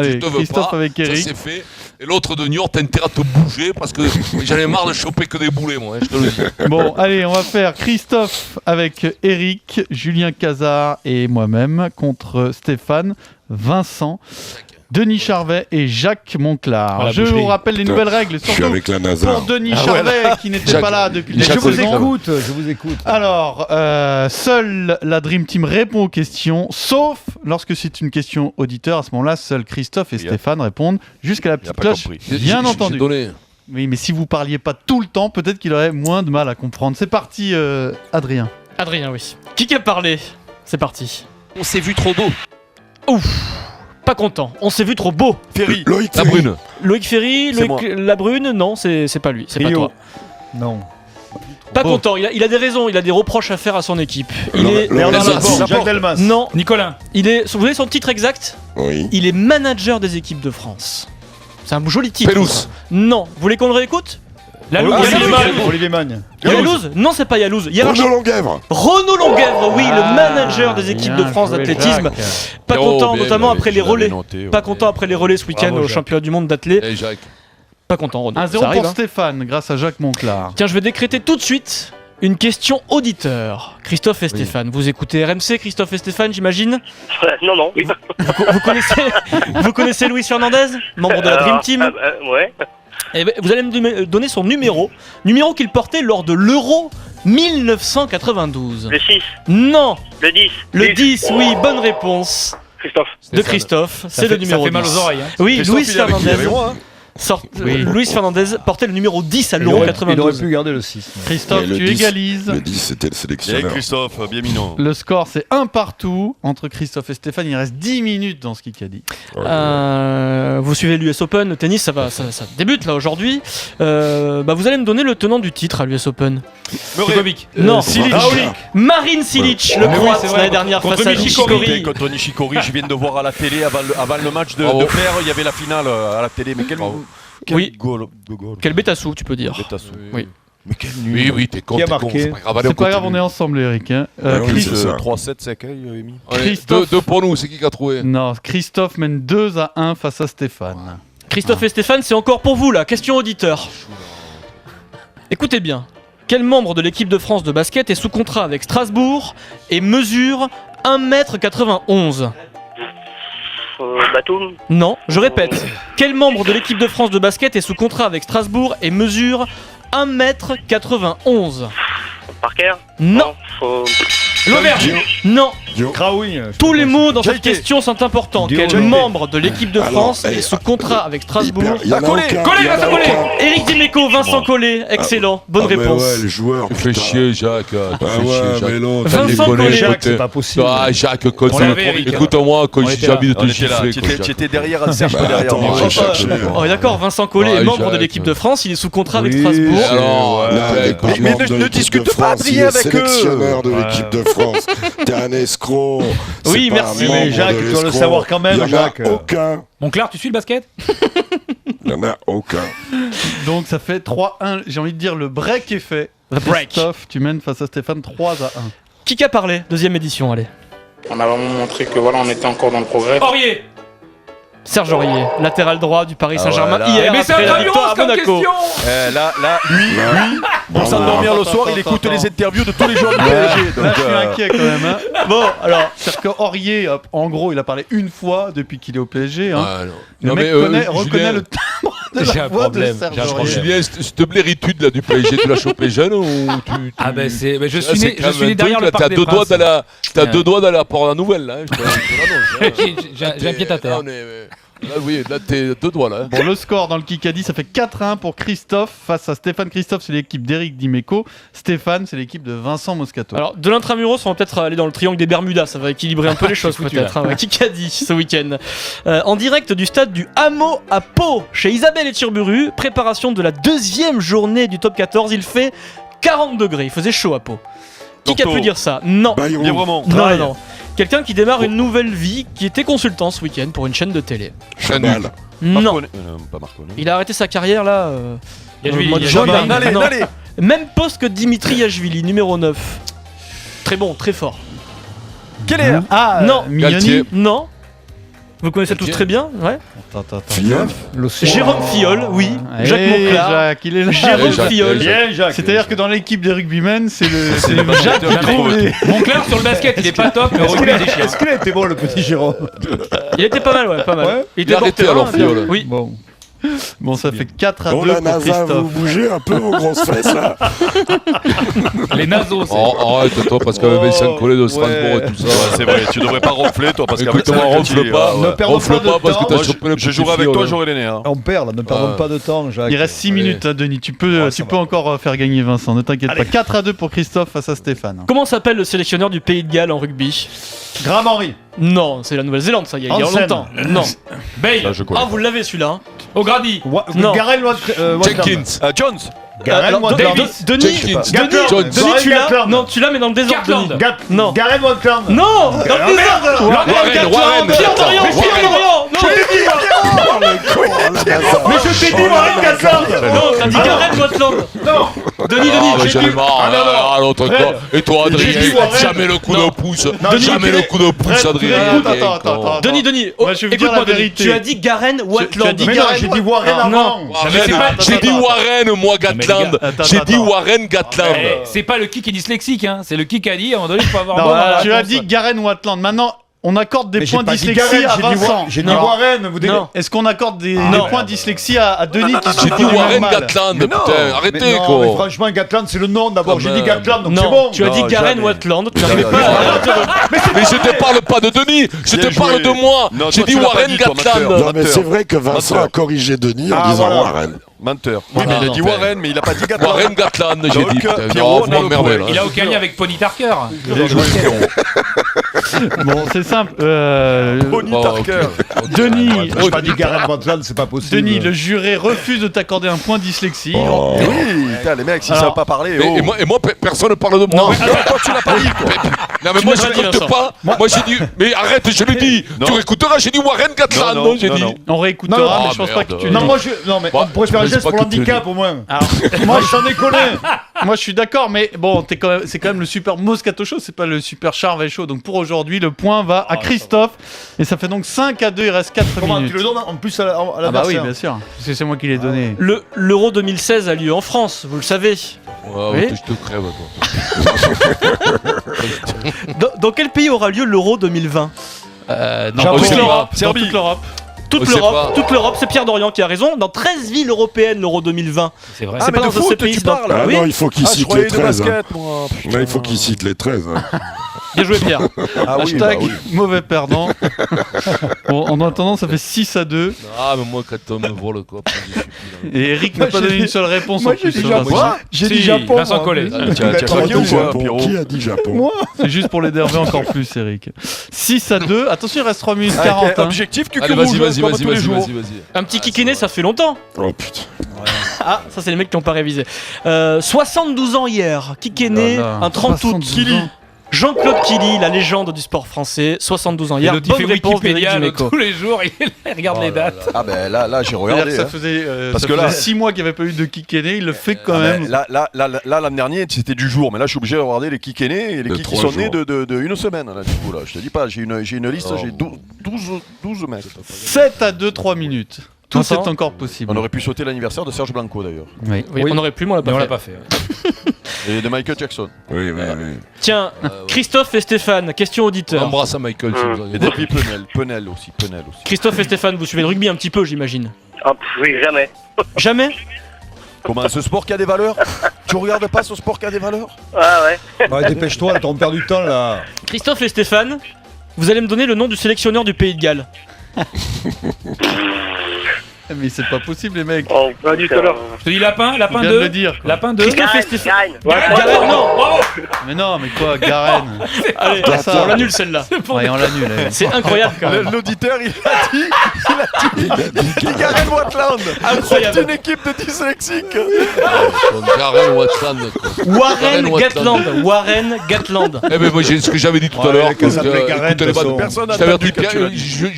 Allez, je te veux Christophe pas, avec Eric. ça c'est fait. Et l'autre de New York, t'as intérêt à te bouger parce que j'en ai marre de choper que des boulets, moi, je te le dis. Bon, allez, on va faire Christophe avec Eric, Julien Cazard et moi-même contre Stéphane, Vincent, Denis Charvet et Jacques Monclar. Je vous rappelle les nouvelles règles, Je suis surtout avec la NASA. pour Denis Charvet qui n'était pas là depuis le Je début de vous saison. écoute. Alors, seule la Dream Team répond aux questions, sauf lorsque c'est une question auditeur. À ce moment-là, seuls Christophe et Stéphane répondent jusqu'à la petite cloche. Bien entendu. Oui, mais si vous parliez pas tout le temps, peut-être qu'il aurait moins de mal à comprendre. C'est parti, Adrien. Adrien, oui. Qui a parlé? C'est parti. On s'est vu trop beau. Ouf. Pas content. On s'est vu trop beau. Ferry. Loïc La Ferry. brune. Loïc Ferry, C'est Loïc Labrune, non, c'est pas lui, c'est pas Rio. toi. Non. Pas content, il a des raisons, il a des reproches à faire à son équipe. Il Laurent- est... Laurent Bernard Laporte. Laporte, Jacques Delmas. Non, Nicolas. il est... Vous voulez son titre exact? Oui. Il est manager des équipes de France. C'est un joli titre. Pelous. Non, vous voulez qu'on le réécoute? Olivier Magne. Yalouz? Non, c'est pas Yalouz. Renaud Longuèvre. Renaud Longuèvre, oui, le manager des équipes de France d'athlétisme. Pas content, notamment après les relais. Pas content après les relais ce week-end Bravo, au Jacques. championnat du monde d'athlé. Hey, Jacques. Pas content, Renaud. 1-0 Ça pour arrive, hein. Stéphane, grâce à Jacques Monclar. Tiens, je vais décréter tout de suite une question auditeur. Christophe et Stéphane, vous écoutez RMC, Christophe et Stéphane, j'imagine? Non, oui. Vous connaissez Luis Fernandez, membre de la Dream Team? Ouais. Eh ben, vous allez me donner son numéro qu'il portait lors de l'Euro 1992. Le 6, Non, le 10. le 10, oui, bonne réponse Christophe. de Christophe, c'est le numéro Ça fait mal 10. aux oreilles. Oui, Luis Fernandez. moi. Luis Fernandez portait le numéro 10 à Il l'Euro aurait 92. pu garder le 6. Christophe, Et le tu 10, égalises. Le 10, c'était le sélectionneur. Christophe, bien mignon. Le score, c'est 1 partout entre Christophe et Stéphane. Il reste 10 minutes dans ce Kikadi. Vous suivez l'US Open, le tennis, ça débute là aujourd'hui. Vous allez me donner le tenant du titre à l'US Open. Djokovic. Non, Silic. Marin Silic, le Mais oui, Croate c'est vrai, l'année dernière contre face à Nishikori. Nishikori. Contre Nishikori, je viens de voir à la télé avant le match de Bravo. Fer, il y avait la finale à la télé. Mais quel Oui. goal. Quel bêtassou, tu peux dire. Betassou. Oui. Mais quel nul. Oui, t'es con, Qui a t'es con, marqué c'est pas grave, allez, C'est pas grave, continue. on est ensemble, Eric. Hein. Ah oui, Chris- c'est ça. 3-7, c'est accueil, Amy. Allez, Christophe. deux pour nous, c'est qui a trouvé? Non, Christophe mène 2-1 face à Stéphane. Christophe et Stéphane, c'est encore pour vous là. Question auditeur. Écoutez bien. Quel membre de l'équipe de France de basket est sous contrat avec Strasbourg et mesure 1m91? Batum. Non, je répète. Quel membre de l'équipe de France de basket est sous contrat avec Strasbourg et mesure 1m91? Parker. Non. L'Auvergne. Non. Craoui. Tous les mots dans cette Jaïté. question sont importants. Dio Quel Jaïté. membre de l'équipe de Alors, France est sous contrat avec Strasbourg? Il y en a Collet, aucun. Collet, Il y en a Vincent Collet. aucun. Éric Dimeco, Vincent Collet, excellent, bonne Ah, mais réponse. ouais, les joueurs. Tu fais putain. chier, Jacques. Tu Ah fais chier, ouais, Jacques. mais l'autre. Vincent déconné, Collet. Jacques, c'est pas possible. Ah, Jacques, quand On l'avait, Eric. écoute-moi, quand On j'ai était là. envie de te On était là, gifler. tu quoi, étais- Jacques. tu étais derrière, Serge, Bah, derrière. attends, moi. j'ai cherché. Oh, d'accord, Vincent Collet Ouais, est membre de Jacques. l'équipe de France, il est sous contrat avec Oui. Strasbourg. Alors, Là, il est pas mais membre ne- de ne l'équipe discute de pas, France, Adrien, il est avec eux. sélectionneur de l'équipe de France. T'es un escroc. Oui, C'est pas merci. un membre Mais Jacques, de tu dois le l'escroc. savoir quand même, Il y en a Jacques. aucun. Monclar, tu suis le basket? Il y en a aucun. Donc ça fait 3-1. J'ai envie de dire le break est fait. The break. Christophe, tu mènes face à Stéphane 3-1. Qui a parlé? Deuxième édition, allez. On a vraiment montré que voilà, on était encore dans le progrès. Aurier. Serge Aurier, latéral droit du Paris Saint-Germain ouais, là. hier Mais c'est après la intramuros victoire à comme Monaco. question. Là, lui, pour s'endormir le soir, il écoute les interviews de tous les joueurs du PSG. Là, donc, je suis inquiet quand même. Hein. Bon, alors, c'est-à-dire qu'Aurier, en gros, il a parlé une fois depuis qu'il est au PSG. Hein. Ah, non. Le Non, mec mais, reconnaît Julien, le timbre de J'ai la un voix problème, de Serge j'ai un Aurier. problème. Julien, cette bléritude là du PSG, tu l'as chopé jeune ou tu... Ah ben c'est, je Là, suis c'est né, quand je suis même né un derrière truc, le là, Parc des T'as Princes. deux doigts d'aller apprendre la nouvelle là. Je te l'annonce. J'ai un pied à terre. Là, oui, là, t'es deux doigts là. Bon, le score dans le Kikadi, ça fait 4-1 pour Christophe face à Stéphane. Christophe, c'est l'équipe d'Éric Dimeco. Stéphane, c'est l'équipe de Vincent Moscato. Alors, de l'intramuros, on va peut-être aller dans le triangle des Bermudas, ça va équilibrer un peu les choses foutu, peut-être. Hein. Qui a dit ce week-end en direct du stade du Hameau à Pau, chez Isabelle et Turburu, préparation de la deuxième journée du top 14, il fait 40 degrés, il faisait chaud à Pau. Qui a Torto. pu dire ça? Non. Bayrou. Bien vraiment. Non. Quelqu'un qui démarre une nouvelle vie, qui était consultant ce week-end pour une chaîne de télé. Chabal. Non. Marconnet. Pas Marconnet. Il a arrêté sa carrière là. Yachvili, au mois de Yachvili. juin dernier. Allez, Non. allez. Même poste que Dimitri Yachvili, numéro 9. Très bon, très fort. Quel est Non. Mignoni. Galtier. Non. Vous connaissez tous très bien, ouais. Attends. Filleul. Jérôme Fiol, oui. Eh, Jacques Monclar. Jacques, il est là. Jérôme Jacques, Fiol. Bien, Jacques. C'est-à-dire que dans l'équipe des rugbymen, c'est Jacques qui Jamais. trouve les... Monclar sur le basket, il est pas top, mais au rugby, il déchire. Est-ce qu'il a été bon, le petit Jérôme? Il était pas mal, ouais, pas mal. Ouais. Il Il a arrêté alors, Fiol. Oui. Bon, ça fait 4 à 2 Oh la pour NASA, vous Christophe. bougez un peu vos grosses fesses là. Les nasos, c'est. Oh, arrête-toi, parce qu'avec Vincent Collet de Strasbourg et tout ça. C'est vrai, tu devrais pas ronfler toi parce qu'avec Écoute-moi, ronfle pas. Ne perdons Ronfle pas de pas parce que temps. t'as Moi, chopé le je petit jouerai avec Fiol, toi, hein. j'aurai les nez. On perd là, ne perdons pas de temps, Jacques. Il reste 6 minutes, hein, Denis. Tu peux, Ouais, tu ça peux va. encore faire gagner Vincent, ne t'inquiète pas. 4 à 2 pour Christophe face à Stéphane. Comment s'appelle le sélectionneur du Pays de Galles en rugby? Graham Henry. Non, c'est la Nouvelle-Zélande, ça, il y a Hansen. longtemps. Non. Bale. Là, je connais. Ah, vous l'avez celui-là. Hein. O'Grady. Non. Garel Jenkins. Jones. Garel Alors, Watland. Denis, Jenkins. Denis, tu l'as? Gatland. Non, tu l'as, mais dans le désordre. Gatland. Denis. Non. Garel Watland. Non, dans le désordre. Warren. Pierre Dorian, Pierre Dorian. Non, Oh le con, la NASA. Mais je t'ai dit Warren Gatland. non, t'as dit Gareth Watland. Non. Denis, Ah, mais j'ai j'en ai dit. marre. Ah, l'autre Fred. quoi. Et toi, J'ai dit Adrien, Warren. jamais le coup de pouce. Denis, Jamais le coup de pouce, Fred, Adrien. Attends. Denis, oh, Moi, je vais vous dire écoute-moi, la Denis. vérité. Tu as dit Garen tu as Watland. dit Mais non, Gareth j'ai dit Warren Ah, avant. mais c'est pas- J'ai dit Warren, moi, Gatland. Attends, J'ai dit attends. Warren, Gatland. Eh, c'est pas le qui est dyslexique, hein. C'est le qui a dit, à un moment donné, il faut avoir Non, bon dans la tu as réponse. dit Garen Watland. Maintenant, on accorde des Mais j'ai points pas dit dyslexie Garel, à j'ai dit Vincent. J'ai dit Non. Warren. Vous Non. Est-ce qu'on accorde des Non. points dyslexie à Denis qui se J'ai dit fout du Warren, mal Gatland. Mais non. Putain, Mais arrêtez, non, mais quoi. franchement, Gatland, c'est le nom d'abord. Quand J'ai dit même. Gatland, donc c'est Non, bon. tu as dit Non, Garen jamais. Watland. Tu Non, n'arrivais non, pas non. Mais je te parle pas de Denis, je Bien te parle joué. de moi. Non, J'ai toi, dit tu l'as pas Warren, dit, toi, Gatland. menteur. Non mais c'est vrai que Vincent Menteur. a corrigé Denis en Ah, disant voilà. Warren. Menteur. Oui, mais il a dit non, Warren, mais il a pas dit Gatland. Warren, Gatland, j'ai Donc, dit. Putain, Pierrot, non, on a le m'emmerdez, point. là. Il a aucun lien avec Pony Tarker. Bien joué, Pierrot. Bon, c'est simple. Pony Oh, Tarker. ok. Denis, J'ai pas dit Gareth Watland, c'est pas possible. Denis, le juré refuse de t'accorder un point dyslexie. Oh. Eh oui, putain, les mecs, s'ils Alors, savent pas parler. Et moi, personne ne parle de moi. Non. Alors, toi, tu l'as pas dit, quoi. Non, mais Tu moi, m'as je pas dit, n'écoute Vincent. pas. Moi, j'ai dit. Mais arrête, je l'ai dit. Non. Tu écouteras, j'ai dit Warren Gatland. Non, non, J'ai non, dit. non. On réécoutera, Non, mais ah, je pense pas merde. que tu. Non, dis. moi je. Non, mais Bah, on pourrait je faire un pensais geste pas pour que tu l'handicap le au moins. Alors, Moi je t'en ai collé. moi, je suis d'accord, mais bon, c'est quand même le super Moscato Show, c'est pas le super Charvet Show. Donc pour aujourd'hui, le point va à Christophe. Et ça fait donc 5 à 2, il reste 4 Comment minutes. tu le donnes en plus à Ah bah oui, l'adversaire bien sûr. Parce que c'est moi qui l'ai donné. L'Euro 2016 a lieu en France, vous le savez. Ouais, Oui. je te crève, toi. Dans quel pays aura lieu l'Euro 2020? Dans toute l'Europe. Serbie. Toute l'Europe. Toute Je sais l'Europe, pas. toute l'Europe, c'est Pierre Dorian qui a raison. Dans 13 villes européennes, l'Euro 2020. C'est vrai. Ah, C'est mais pas de dans un de ces foot, pays, tu c'est dans- parles. Ah Oui. non, il faut qu'il Ah, je cite croyais les de 13. hein. basket, moi. Non, il faut qu'il cite les 13. hein. Bien joué, Pierre. Ah oui, bah Hashtag oui. mauvais perdant. Bon, en attendant, ça fait 6 à 2. Ah, mais moi, quand on me vole, quoi. je suis plus là. Et Eric n'a Moi, pas j'ai donné dit- une seule réponse Moi en j'ai plus. dit Vincent. Japon. J'ai dit Si, Japon. Vincent moi. Collet. Tu as Qui a craqué dit ou quoi, Japon Pierrot? Qui a dit Japon Moi C'est juste pour l'énerver encore plus, Eric. 6 à 2. Attention, il reste 3 minutes Avec 40. hein. objectif cul Allez, rouge, vas-y, vas-y, comme vas-y, tous les vas-y, jours. vas-y. Un petit kikiné, ça fait longtemps. Oh putain. Ah, ça c'est les mecs qui n'ont pas révisé. 72 ans hier. Kikiné, Là, là. un 30 août. 72 ans. Jean-Claude Killy, la légende du sport français, 72 ans Et hier. l'autre, il fait Bonne réponse d'Éric Wikipédia Dimeco. tous les jours, il regarde les dates. Ah ben là j'ai C'est-à-dire regardé. que ça hein. faisait, Parce ça que là- faisait 6 mois qu'il n'y avait pas eu de Kikené, il le fait quand Ah même. ben, là, l'an dernier, c'était du jour, mais là, je suis obligé de regarder les kicks nés et les De kicks qui 3 sont nés jours. de une semaine. Là, du coup, là. Je te dis pas, j'ai une liste, Oh, j'ai bon. 12 mecs. 7 à 2, 3 minutes. Tout Vincent est encore possible. On aurait pu sauter l'anniversaire de Serge Blanco d'ailleurs. Oui. Oui, on aurait pu, mais on l'a Mais on pas l'a fait. pas fait. Et de Michael Jackson. Oui, oui, oui. Tiens, Christophe et Stéphane, question On auditeur. embrasse à Michael si vous Et avez depuis Penel aussi. Christophe et Stéphane, vous suivez le rugby un petit peu, j'imagine. Ah, oui, jamais. Jamais? Comment, ce sport qui a des valeurs? Tu regardes pas ce sport qui a des valeurs? Ah ouais. Ouais, dépêche-toi, là, t'as perdu du temps là. Christophe et Stéphane, vous allez me donner le nom du sélectionneur du Pays de Galles. Mais c'est pas possible, les mecs. Oh, pas du tout à l'heure. Je te dis lapin, On lapin vient de 2. le dire. quoi. Lapin 2. Christophe et Gagne, Stéphane. gagne. Garen, non. Mais non, mais quoi, Garen. Allez, ça. on l'annule celle-là. Ouais, on l'annule. allez. C'est incroyable quand même. L'auditeur, il a dit Garen Watland. Incroyable. C'est une équipe de dyslexiques. Garen Watland, quoi. Warren Garen Gatland. Warren Gatland. Eh ben moi j'ai ce que j'avais dit tout à Ouais, l'heure. que parce ça que, s'appelait Garen, écoute, les de toute bandes- façon. Personne n'a Je t'avais entendu dit, quand tu l'as dit.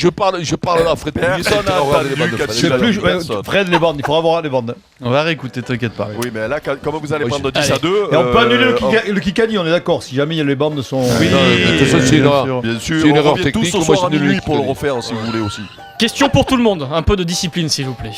je parle là, Fred Pouillet, Personne c'est n'a regarder les entendu bandes de quand Fred. tu C'est l'as plus. dit. Personne. Fred, les bandes, il faut avoir les bandes. On va réécouter, t'inquiète pas. Oui, mais là, comment vous allez Moi, prendre je- 10 à 2 Et on peut annuler on- le Kikadi, on est d'accord. Si jamais les bandes sont. Oui, de toute façon, c'est bien une- sûr. Bien sûr, C'est une on erreur revient technique, tous ce moi, soir à je ne minuit le pour le connais. refaire si vous voulez aussi. Question pour tout le monde, un peu de discipline s'il vous plaît.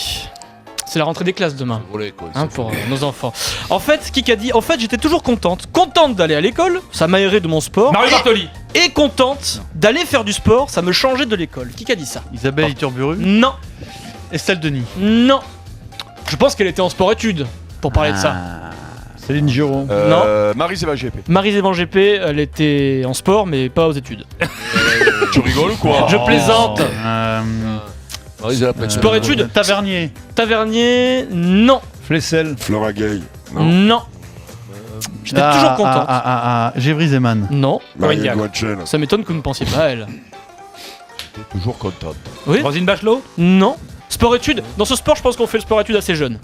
C'est la rentrée des classes demain. Volé, quoi, Hein, ça pour fait- nos enfants. En fait, Kikadi, j'étais toujours contente d'aller à l'école, ça m'aérait de mon sport, Mario Bartoli. et contente d'aller faire du sport, ça me changeait de l'école. Qui a dit ça? Isabelle Iturburu. Non, Estelle Denis. non. Je pense qu'elle était en sport-études pour parler de ça. Céline Giron. Marie-Séva GP. Marie-Zévan GP, elle était en sport mais pas aux études. Tu rigoles ou quoi? Je plaisante. Ah, ils ont la plaque. Sport-études. Tavernier. Tavernier, non, Flessel. Flora Gay. Non. non. J'étais toujours contente. Gévry Zeman. Non, Marie Guachel. ça m'étonne que vous ne pensiez pas à elle. Toujours contente. Oui? Rosine Bachelot. Non. Sport-études. Dans ce sport, je pense qu'on fait le sport-études assez jeune.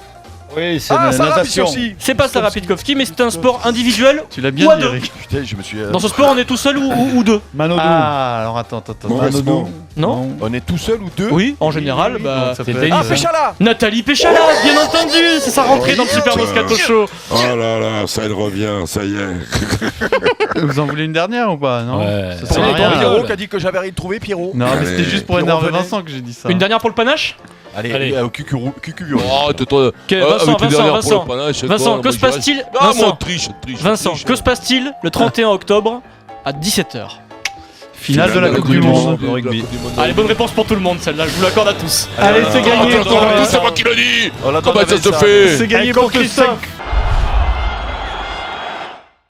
Oui, c'est Ah, la ça natation. aussi. C'est pas Sarah Pitkowski, mais c'est un sport individuel. Tu l'as Ou bien à dit, deux. Eric. Putain, je me suis. Dans ce sport, on est tout seul ou deux. Manodou. Ah, alors attends. Maurice Mo. Non? On est tout seul ou deux? Oui, en général, bah. ça c'est peut le être- Ah, Péchala! Nathalie Péchala, bien entendu, c'est sa rentrée dans le Super Moscato Show. Oh là là, ça elle revient, ça y est. Vous en voulez une dernière ou pas? Non. Ouais. Ça C'est sert à rien. Pierrot qui a dit que j'avais rien trouvé, Pierrot. Non, mais c'était juste pour Pierrot énerver venait. Vincent que j'ai dit ça. Une dernière pour le panache? Allez, au cucuru. Oh, tais-toi. Vincent, Vincent, Vincent, que se passe passe-t-il? Ah, moi, Vincent, triche. Vincent, que se passe-t-il le 31 octobre à 17h? Finale de la Coupe du Monde. Le rugby. Allez, bonne réponse pour tout le monde, celle-là, je vous l'accorde à tous. Allez, c'est gagné. C'est moi qui le dis. On Comment ça se fait? C'est gagné pour Christophe.